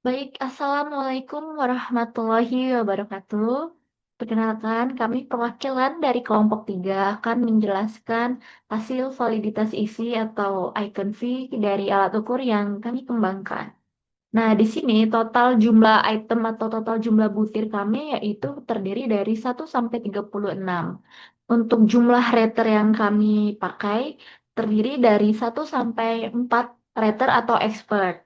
Baik, Assalamualaikum warahmatullahi wabarakatuh. Perkenalkan, kami perwakilan dari kelompok 3 akan menjelaskan hasil validitas isi atau icon V dari alat ukur yang kami kembangkan. Nah, di sini total jumlah item atau total jumlah butir kami yaitu terdiri dari 1 sampai 36. Untuk jumlah rater yang kami pakai terdiri dari 1 sampai 4 rater atau expert.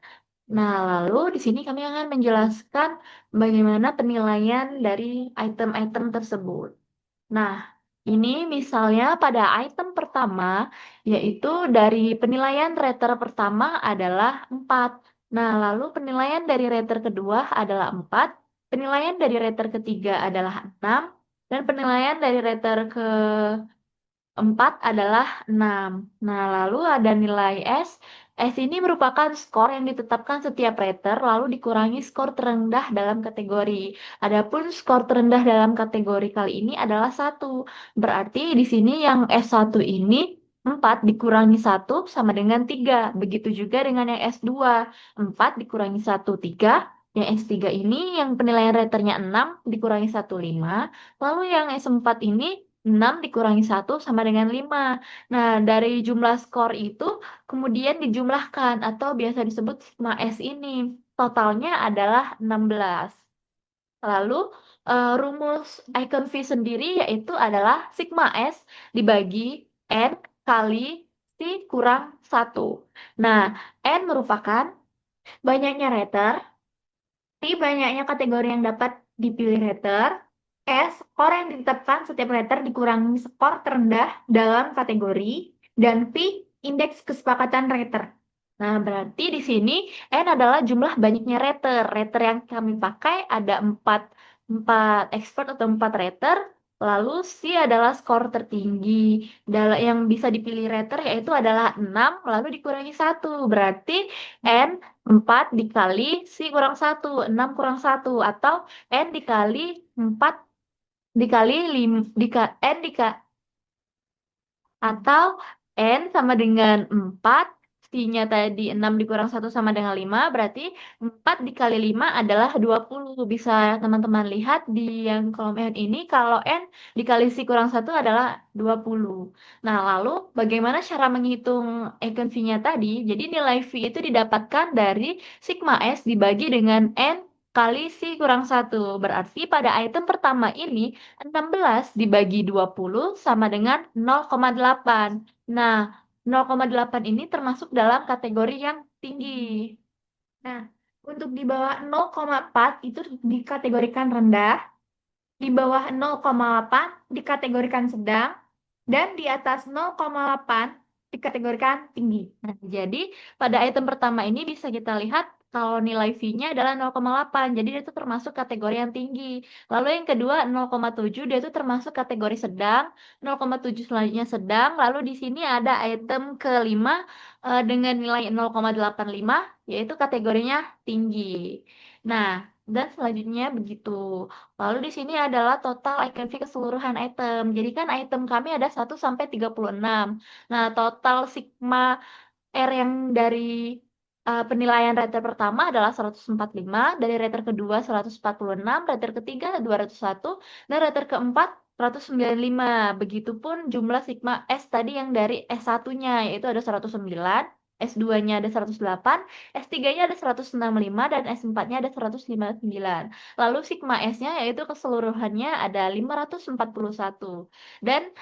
Nah, lalu di sini kami akan menjelaskan bagaimana penilaian dari item-item tersebut. Nah, ini misalnya pada item pertama, yaitu dari penilaian rater pertama adalah 4. Nah, lalu penilaian dari rater kedua adalah 4, penilaian dari rater ketiga adalah 6, dan penilaian dari rater keempat adalah 6. Nah, lalu ada nilai S. S ini merupakan skor yang ditetapkan setiap rater, lalu dikurangi skor terendah dalam kategori. Adapun skor terendah dalam kategori kali ini adalah 1. Berarti di sini yang S1 ini 4 dikurangi 1 sama dengan 3. Begitu juga dengan yang S2. 4 dikurangi 1, 3. Yang S3 ini yang penilaian raternya 6 dikurangi 1, 5. Lalu yang S4 ini 6 dikurangi 1 sama dengan 5. Nah, dari jumlah skor itu kemudian dijumlahkan atau biasa disebut sigma S ini. Totalnya adalah 16. Lalu rumus icon V sendiri yaitu adalah sigma S dibagi N kali C kurang 1. Nah, N merupakan banyaknya rater, banyaknya kategori yang dapat dipilih rater, S, skor yang ditetapkan setiap rater dikurangi skor terendah dalam kategori, dan P, indeks kesepakatan rater. Nah, berarti di sini N adalah jumlah banyaknya rater. Rater yang kami pakai ada 4 expert atau 4 rater, lalu C adalah skor tertinggi yang bisa dipilih rater yaitu adalah 6, lalu dikurangi 1. Berarti N 4 dikali si kurang 1, 6 kurang 1, atau N dikali 4 dikali 5, N atau N sama dengan 4, C-nya tadi 6 dikurang 1 sama dengan 5, berarti 4 dikali 5 adalah 20. Bisa teman-teman lihat di yang kolom N ini, kalau N dikali C kurang 1 adalah 20. Nah, lalu bagaimana cara menghitung eigen V-nya tadi? Jadi nilai V itu didapatkan dari sigma S dibagi dengan N kali C kurang 1. Berarti pada item pertama ini 16 dibagi 20 sama dengan 0,8. Nah, 0,8 ini termasuk dalam kategori yang tinggi. Nah, untuk di bawah 0,4 itu dikategorikan rendah, di bawah 0,8 dikategorikan sedang, dan di atas 0,8 dikategorikan tinggi. Nah, jadi pada item pertama ini bisa kita lihat kalau nilai V-nya adalah 0,8, jadi dia itu termasuk kategori yang tinggi. Lalu yang kedua 0,7 dia itu termasuk kategori sedang, 0,7 selanjutnya sedang, lalu di sini ada item kelima dengan nilai 0,85 yaitu kategorinya tinggi. Nah, dan selanjutnya begitu. Lalu di sini adalah total icon fee keseluruhan item. Jadi kan item kami ada 1 sampai 36. Nah, total sigma R yang dari penilaian rater pertama adalah 145, dari rater kedua 146, rater ketiga 201, dan rater keempat 195. Begitupun jumlah sigma S tadi yang dari S1-nya yaitu ada 109, S2-nya ada 108, S3-nya ada 165, dan S4-nya ada 159. Lalu sigma S-nya yaitu keseluruhannya ada 541. Dan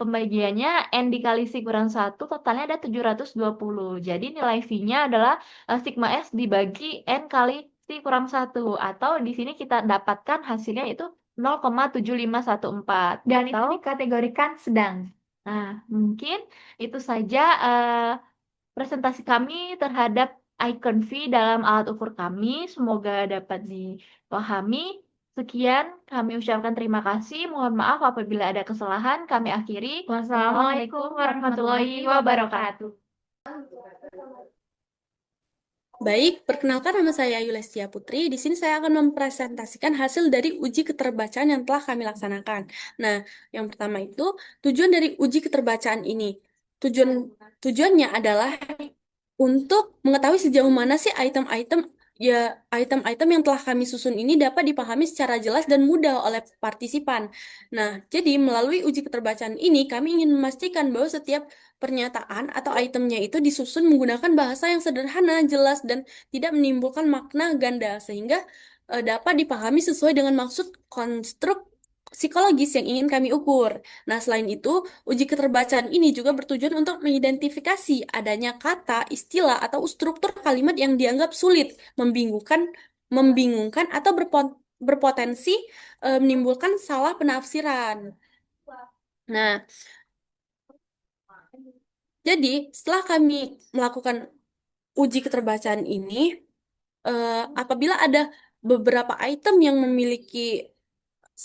pembagiannya N dikali si kurang 1 totalnya ada 720. Jadi nilai V-nya adalah sigma S dibagi N kali si kurang 1. Atau di sini kita dapatkan hasilnya itu 0,7514. Dan itu dikategorikan sedang. Nah, mungkin itu saja presentasi kami terhadap icon V dalam alat ukur kami. Semoga dapat dipahami. Sekian, kami ucapkan terima kasih. Mohon maaf apabila ada kesalahan. Kami akhiri. Wassalamualaikum warahmatullahi wabarakatuh. Baik, perkenalkan nama saya Yulestia Putri. Di sini saya akan mempresentasikan hasil dari uji keterbacaan yang telah kami laksanakan. Nah, yang pertama itu tujuan dari uji keterbacaan ini. Tujuannya adalah untuk mengetahui sejauh mana sih item-item ya item-item yang telah kami susun ini dapat dipahami secara jelas dan mudah oleh partisipan. Nah, jadi melalui uji keterbacaan ini kami ingin memastikan bahwa setiap pernyataan atau itemnya itu disusun menggunakan bahasa yang sederhana, jelas, dan tidak menimbulkan makna ganda sehingga dapat dipahami sesuai dengan maksud konstruk psikologis yang ingin kami ukur. Nah, selain itu, uji keterbacaan ini juga bertujuan untuk mengidentifikasi adanya kata, istilah, atau struktur kalimat yang dianggap sulit, membingungkan, membingungkan atau berpotensi menimbulkan salah penafsiran. Nah, jadi setelah kami melakukan uji keterbacaan ini, apabila ada beberapa item yang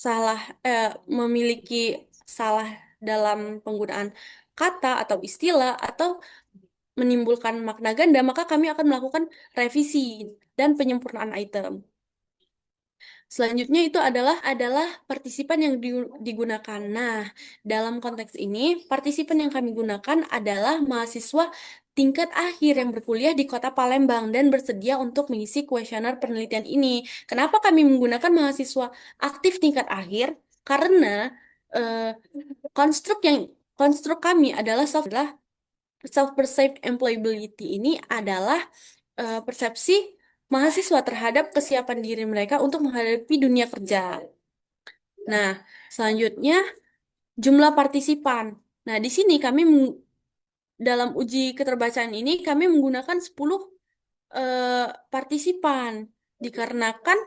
salah eh, memiliki salah dalam penggunaan kata atau istilah atau menimbulkan makna ganda, maka kami akan melakukan revisi dan penyempurnaan item. Selanjutnya itu adalah partisipan yang digunakan. Nah, dalam konteks ini, partisipan yang kami gunakan adalah mahasiswa tingkat akhir yang berkuliah di Kota Palembang dan bersedia untuk mengisi kuesioner penelitian ini. Kenapa kami menggunakan mahasiswa aktif tingkat akhir? Karena eh, konstruk yang konstruk kami adalah self-perceived employability ini adalah persepsi mahasiswa terhadap kesiapan diri mereka untuk menghadapi dunia kerja. Nah, selanjutnya jumlah partisipan. Nah, di sini dalam uji keterbacaan ini kami menggunakan 10 eh, partisipan dikarenakan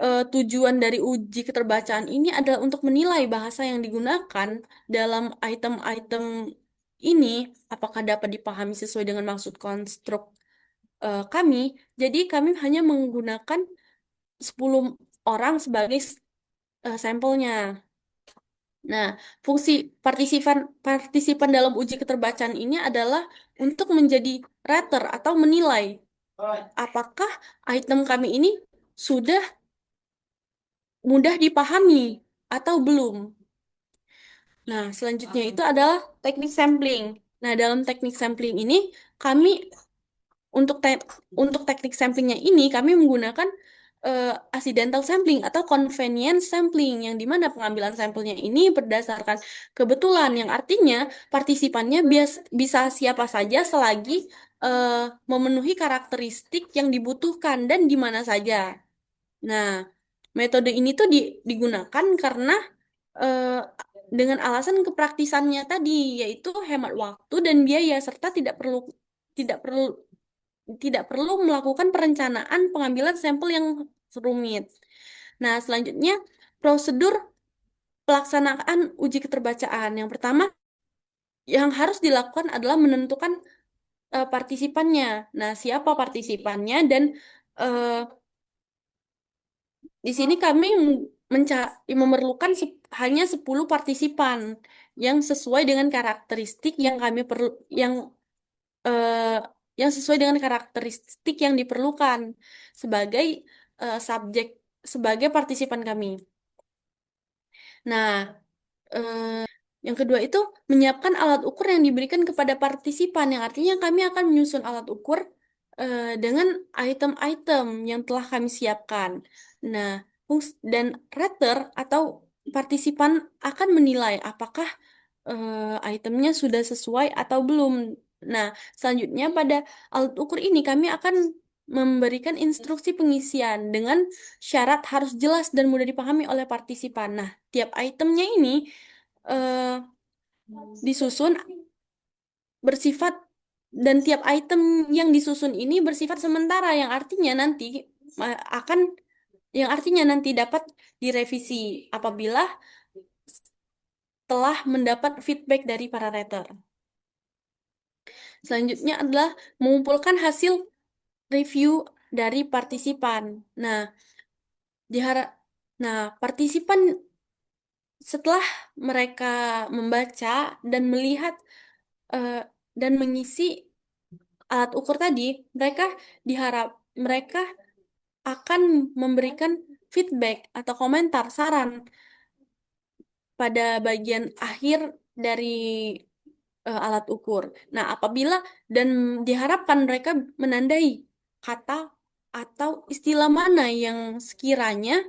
tujuan dari uji keterbacaan ini adalah untuk menilai bahasa yang digunakan dalam item-item ini apakah dapat dipahami sesuai dengan maksud konstruk kami. Jadi kami hanya menggunakan 10 orang sebagai sampelnya. Nah, fungsi partisipan partisipan dalam uji keterbacaan ini adalah untuk menjadi rater atau menilai apakah item kami ini sudah mudah dipahami atau belum. Nah, selanjutnya itu adalah teknik sampling. Nah, dalam teknik sampling ini kami Untuk untuk teknik samplingnya ini kami menggunakan accidental sampling atau convenience sampling yang dimana pengambilan sampelnya ini berdasarkan kebetulan yang artinya partisipannya bisa siapa saja selagi memenuhi karakteristik yang dibutuhkan dan di mana saja. Nah, metode ini tuh digunakan karena eh, dengan alasan kepraktisannya tadi yaitu hemat waktu dan biaya serta tidak perlu tidak perlu melakukan perencanaan pengambilan sampel yang rumit. Nah, selanjutnya prosedur pelaksanaan uji keterbacaan. Yang pertama yang harus dilakukan adalah menentukan partisipannya. Nah, siapa partisipannya dan eh, di sini kami memerlukan hanya 10 partisipan yang sesuai dengan karakteristik yang kami perlu eh, yang sesuai dengan karakteristik yang diperlukan sebagai subjek sebagai partisipan kami. Nah, yang kedua itu menyiapkan alat ukur yang diberikan kepada partisipan, yang artinya kami akan menyusun alat ukur dengan item-item yang telah kami siapkan. Nah, dan rater atau partisipan akan menilai apakah itemnya sudah sesuai atau belum. Nah, selanjutnya pada alat ukur ini kami akan memberikan instruksi pengisian dengan syarat harus jelas dan mudah dipahami oleh partisipan. Nah, tiap itemnya ini eh, disusun bersifat dan tiap item yang disusun ini bersifat sementara akan yang artinya nanti dapat direvisi apabila telah mendapat feedback dari para rater. Selanjutnya adalah mengumpulkan hasil review dari partisipan. Nah, diharap nah, partisipan setelah mereka membaca dan melihat eh, dan mengisi alat ukur tadi, diharap mereka akan memberikan feedback atau komentar, saran pada bagian akhir dari alat ukur. Nah, apabila dan diharapkan mereka menandai kata atau istilah mana yang sekiranya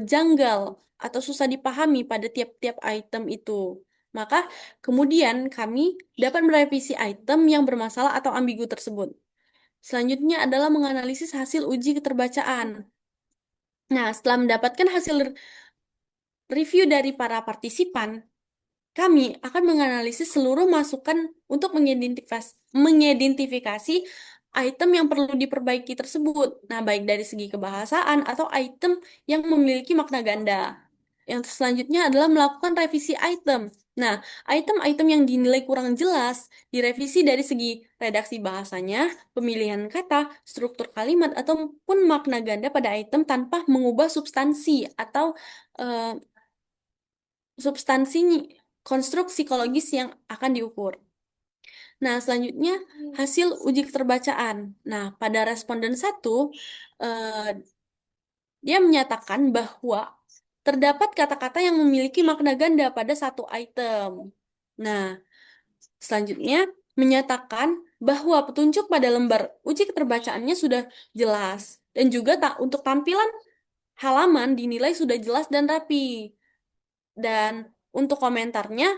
janggal atau susah dipahami pada tiap-tiap item itu. Maka kemudian kami dapat merevisi item yang bermasalah atau ambigu tersebut. Selanjutnya adalah menganalisis hasil uji keterbacaan. Nah, setelah mendapatkan hasil review dari para partisipan, kami akan menganalisis seluruh masukan untuk mengidentifikasi item yang perlu diperbaiki tersebut. Nah, baik dari segi kebahasaan atau item yang memiliki makna ganda. Yang selanjutnya adalah melakukan revisi item. Nah, item-item yang dinilai kurang jelas direvisi dari segi redaksi bahasanya, pemilihan kata, struktur kalimat, ataupun makna ganda pada item tanpa mengubah substansi atau eh, substansi konstruk psikologis yang akan diukur. Nah, selanjutnya hasil uji keterbacaan. Nah, pada responden satu, eh, dia menyatakan bahwa terdapat kata-kata yang memiliki makna ganda pada satu item. Nah, selanjutnya menyatakan bahwa petunjuk pada lembar uji keterbacaannya sudah jelas dan juga tak untuk tampilan halaman dinilai sudah jelas dan rapi. Dan untuk komentarnya,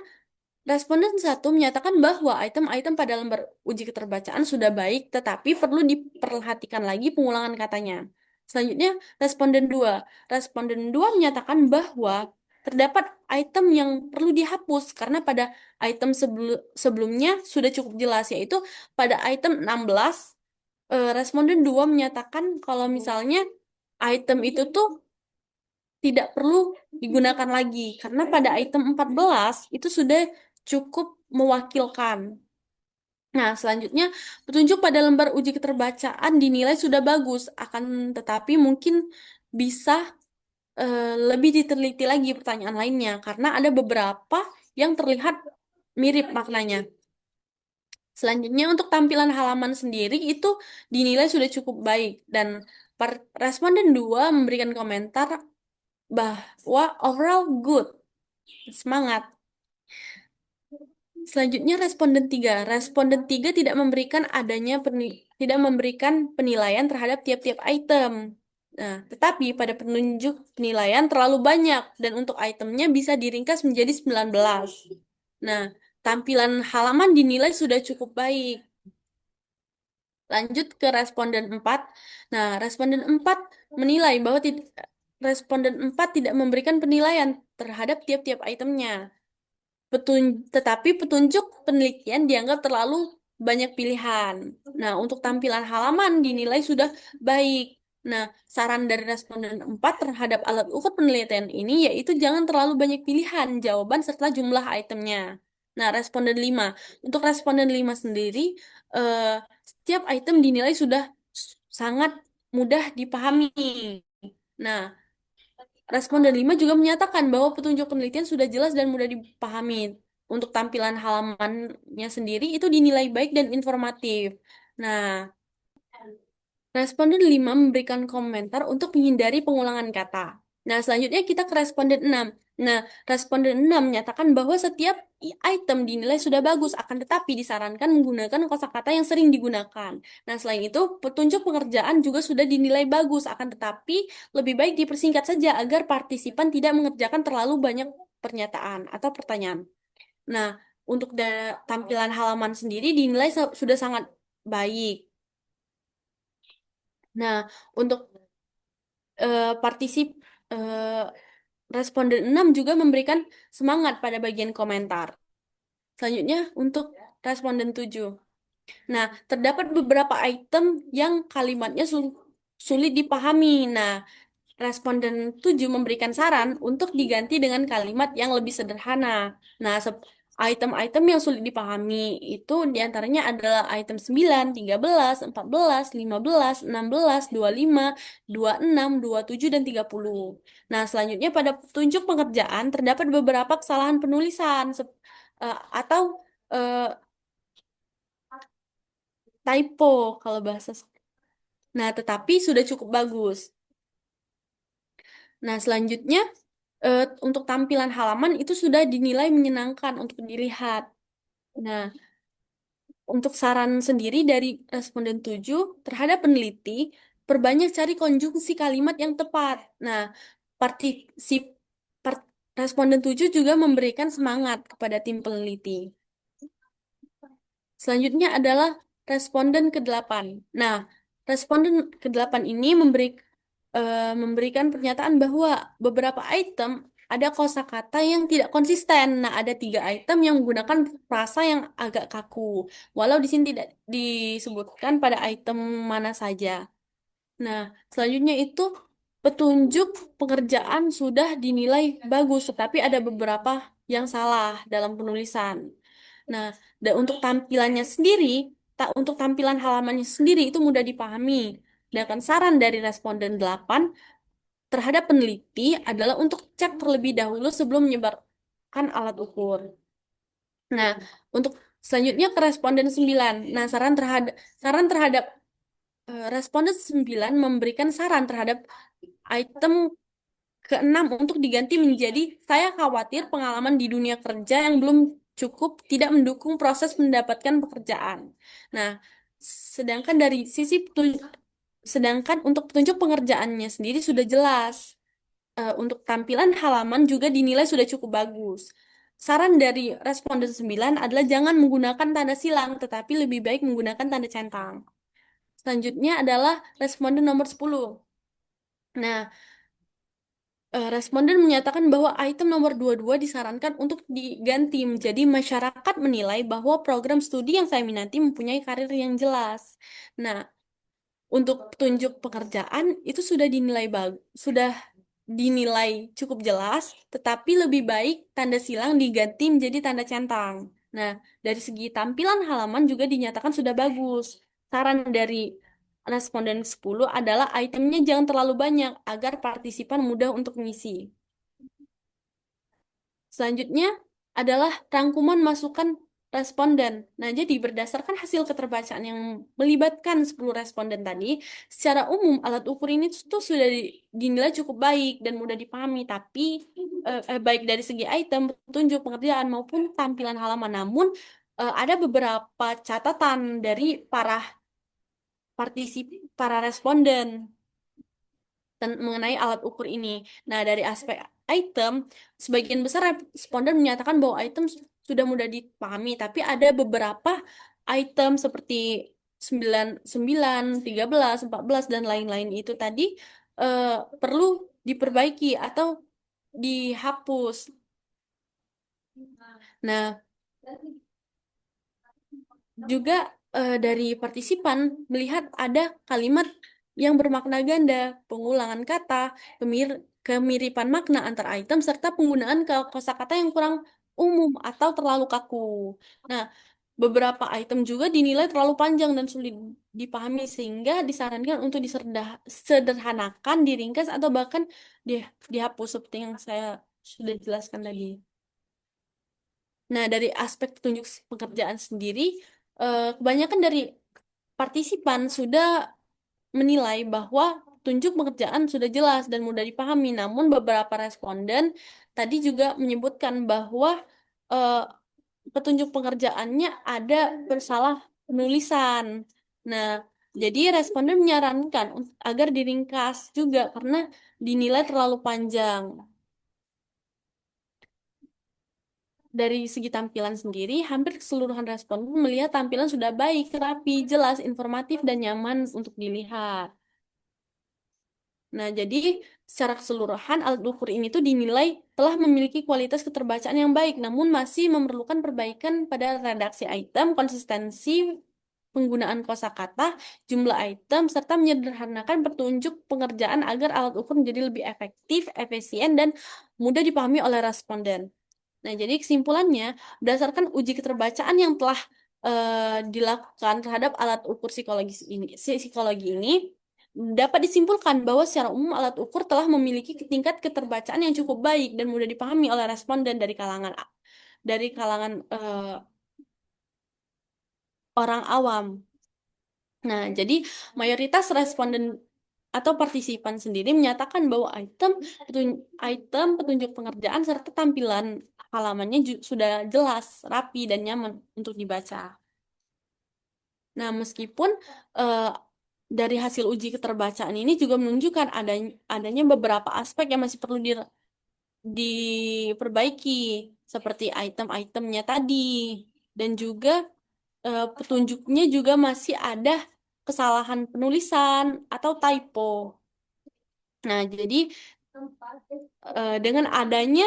responden satu menyatakan bahwa item-item pada lembar uji keterbacaan sudah baik, tetapi perlu diperhatikan lagi pengulangan katanya. Selanjutnya, responden dua. Responden dua menyatakan bahwa terdapat item yang perlu dihapus karena pada item sebelumnya sudah cukup jelas, yaitu pada item 16, responden 2 menyatakan kalau misalnya item itu tuh tidak perlu digunakan lagi karena pada item 14 itu sudah cukup mewakilkan. Nah, selanjutnya petunjuk pada lembar uji keterbacaan dinilai sudah bagus, akan tetapi mungkin bisa lebih diteliti lagi pertanyaan lainnya karena ada beberapa yang terlihat mirip maknanya. Selanjutnya untuk tampilan halaman sendiri itu dinilai sudah cukup baik dan responden 2 memberikan komentar bahwa overall good. Semangat. Selanjutnya responden 3. Responden 3 tidak memberikan penilaian terhadap tiap-tiap item. Nah, tetapi pada penunjuk penilaian terlalu banyak dan untuk itemnya bisa diringkas menjadi 19. Nah, tampilan halaman dinilai sudah cukup baik. Lanjut ke responden 4. Nah, responden 4 menilai bahwa responden 4 tidak memberikan penilaian terhadap tiap-tiap itemnya. Tetapi petunjuk penelitian dianggap terlalu banyak pilihan. Nah, untuk tampilan halaman dinilai sudah baik. Nah, saran dari responden 4 terhadap alat ukur penelitian ini yaitu jangan terlalu banyak pilihan jawaban serta jumlah itemnya. Nah, responden 5. Untuk responden 5 sendiri, eh, setiap item dinilai sudah sangat mudah dipahami. Nah, responden 5 juga menyatakan bahwa petunjuk penelitian sudah jelas dan mudah dipahami. Untuk tampilan halamannya sendiri itu dinilai baik dan informatif. Nah, responden 5 memberikan komentar untuk menghindari pengulangan kata. Nah, selanjutnya kita ke responden 6. Nah, responden 6 menyatakan bahwa setiap item dinilai sudah bagus, akan tetapi disarankan menggunakan kosakata yang sering digunakan. Nah, selain itu, petunjuk pengerjaan juga sudah dinilai bagus, akan tetapi lebih baik dipersingkat saja agar partisipan tidak mengerjakan terlalu banyak pernyataan atau pertanyaan. Nah, untuk tampilan halaman sendiri dinilai sudah sangat baik. Nah, untuk partisip eh, responden 6 juga memberikan semangat pada bagian komentar. Selanjutnya untuk responden 7. Nah, terdapat beberapa item yang kalimatnya sulit dipahami. Nah, responden 7 memberikan saran untuk diganti dengan kalimat yang lebih sederhana. Nah, item-item yang sulit dipahami itu diantaranya adalah item 9, 13, 14, 15, 16, 25, 26, 27, dan 30. Nah, selanjutnya pada petunjuk pengerjaan terdapat beberapa kesalahan penulisan atau eh, typo kalau bahasa. Nah, tetapi sudah cukup bagus. Nah, selanjutnya untuk tampilan halaman itu sudah dinilai menyenangkan untuk dilihat. Nah, untuk saran sendiri dari responden 7 terhadap peneliti, perbanyak cari konjungsi kalimat yang tepat. Nah, partisip par- responden 7 juga memberikan semangat kepada tim peneliti. Selanjutnya adalah responden ke-8. Nah, responden ke-8 ini memberikan pernyataan bahwa beberapa item ada kosakata yang tidak konsisten. Nah, ada 3 item yang menggunakan frasa yang agak kaku. Walau di sini tidak disebutkan pada item mana saja. Nah, selanjutnya itu petunjuk pekerjaan sudah dinilai bagus, tetapi ada beberapa yang salah dalam penulisan. Nah, dan untuk tampilannya sendiri, untuk tampilan halamannya sendiri itu mudah dipahami. Sedangkan saran dari responden 8 terhadap peneliti adalah untuk cek terlebih dahulu sebelum menyebarkan alat ukur. Nah, untuk selanjutnya ke responden 9. Nah, saran terhadap responden 9 memberikan saran terhadap item ke-6 untuk diganti menjadi saya khawatir pengalaman di dunia kerja yang belum cukup tidak mendukung proses mendapatkan pekerjaan. Nah, sedangkan dari sisi sedangkan untuk petunjuk pengerjaannya sendiri sudah jelas. Untuk tampilan halaman juga dinilai sudah cukup bagus. Saran dari responden 9 adalah jangan menggunakan tanda silang, tetapi lebih baik menggunakan tanda centang. Selanjutnya adalah responden nomor 10. Nah, responden menyatakan bahwa item nomor 22 disarankan untuk diganti menjadi masyarakat menilai bahwa program studi yang saya minati mempunyai karir yang jelas. Nah, untuk petunjuk pekerjaan itu sudah dinilai cukup jelas, tetapi lebih baik tanda silang diganti menjadi tanda centang. Nah, dari segi tampilan halaman juga dinyatakan sudah bagus. Saran dari responden 10 adalah itemnya jangan terlalu banyak agar partisipan mudah untuk mengisi. Selanjutnya adalah rangkuman masukan responden. Nah, jadi berdasarkan hasil keterbacaan yang melibatkan 10 responden tadi, secara umum alat ukur ini tuh sudah dinilai cukup baik dan mudah dipahami, tapi baik dari segi item, petunjuk pengerjaan maupun tampilan halaman. Namun, ada beberapa catatan dari para responden mengenai alat ukur ini. Nah, dari aspek item, sebagian besar responden menyatakan bahwa item sudah mudah dipahami, tapi ada beberapa item seperti 9, 9, 13, 14, dan lain-lain itu tadi eh, perlu diperbaiki atau dihapus. Nah, juga dari partisipan melihat ada kalimat yang bermakna ganda, pengulangan kata, kemiripan makna antar item, serta penggunaan kosakata yang kurang umum atau terlalu kaku. Nah, beberapa item juga dinilai terlalu panjang dan sulit dipahami sehingga disarankan untuk disederhanakan, diringkas, atau bahkan dihapus seperti yang saya sudah jelaskan tadi. Nah, dari aspek petunjuk pekerjaan sendiri, kebanyakan dari partisipan sudah menilai bahwa petunjuk pekerjaan sudah jelas dan mudah dipahami. Namun beberapa responden tadi juga menyebutkan bahwa eh, petunjuk pengerjaannya ada bersalah penulisan. Nah, jadi responden menyarankan agar diringkas juga karena dinilai terlalu panjang. Dari segi tampilan sendiri, hampir keseluruhan responden melihat tampilan sudah baik, rapi, jelas, informatif, dan nyaman untuk dilihat. Nah, jadi secara keseluruhan alat ukur ini tuh dinilai telah memiliki kualitas keterbacaan yang baik, namun masih memerlukan perbaikan pada redaksi item, konsistensi penggunaan kosakata, jumlah item, serta menyederhanakan petunjuk pengerjaan agar alat ukur menjadi lebih efektif, efisien, dan mudah dipahami oleh responden. Nah, jadi kesimpulannya, berdasarkan uji keterbacaan yang telah dilakukan terhadap alat ukur psikologi ini, dapat disimpulkan bahwa secara umum alat ukur telah memiliki tingkat keterbacaan yang cukup baik dan mudah dipahami oleh responden dari kalangan orang awam. Nah, jadi mayoritas responden atau partisipan sendiri menyatakan bahwa item petunjuk pengerjaan serta tampilan halamannya sudah jelas, rapi, dan nyaman untuk dibaca. Nah, meskipun eh, dari hasil uji keterbacaan ini juga menunjukkan adanya beberapa aspek yang masih perlu diperbaiki, seperti item-itemnya tadi, dan juga petunjuknya juga masih ada kesalahan penulisan atau typo. Nah, jadi dengan adanya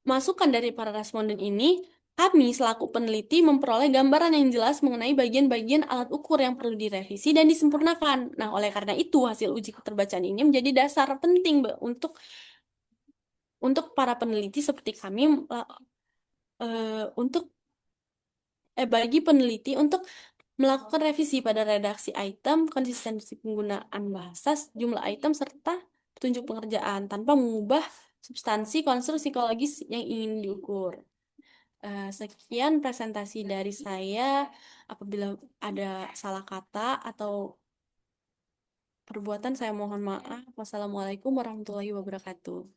masukan dari para responden ini, kami selaku peneliti memperoleh gambaran yang jelas mengenai bagian-bagian alat ukur yang perlu direvisi dan disempurnakan. Nah, oleh karena itu, hasil uji keterbacaan ini menjadi dasar penting, Mbak, untuk para peneliti seperti kami, untuk bagi peneliti untuk melakukan revisi pada redaksi item, konsistensi penggunaan bahasa, jumlah item, serta petunjuk pengerjaan tanpa mengubah substansi konstruk psikologis yang ingin diukur. Sekian presentasi dari saya. Apabila ada salah kata atau perbuatan, saya mohon maaf. Wassalamualaikum warahmatullahi wabarakatuh.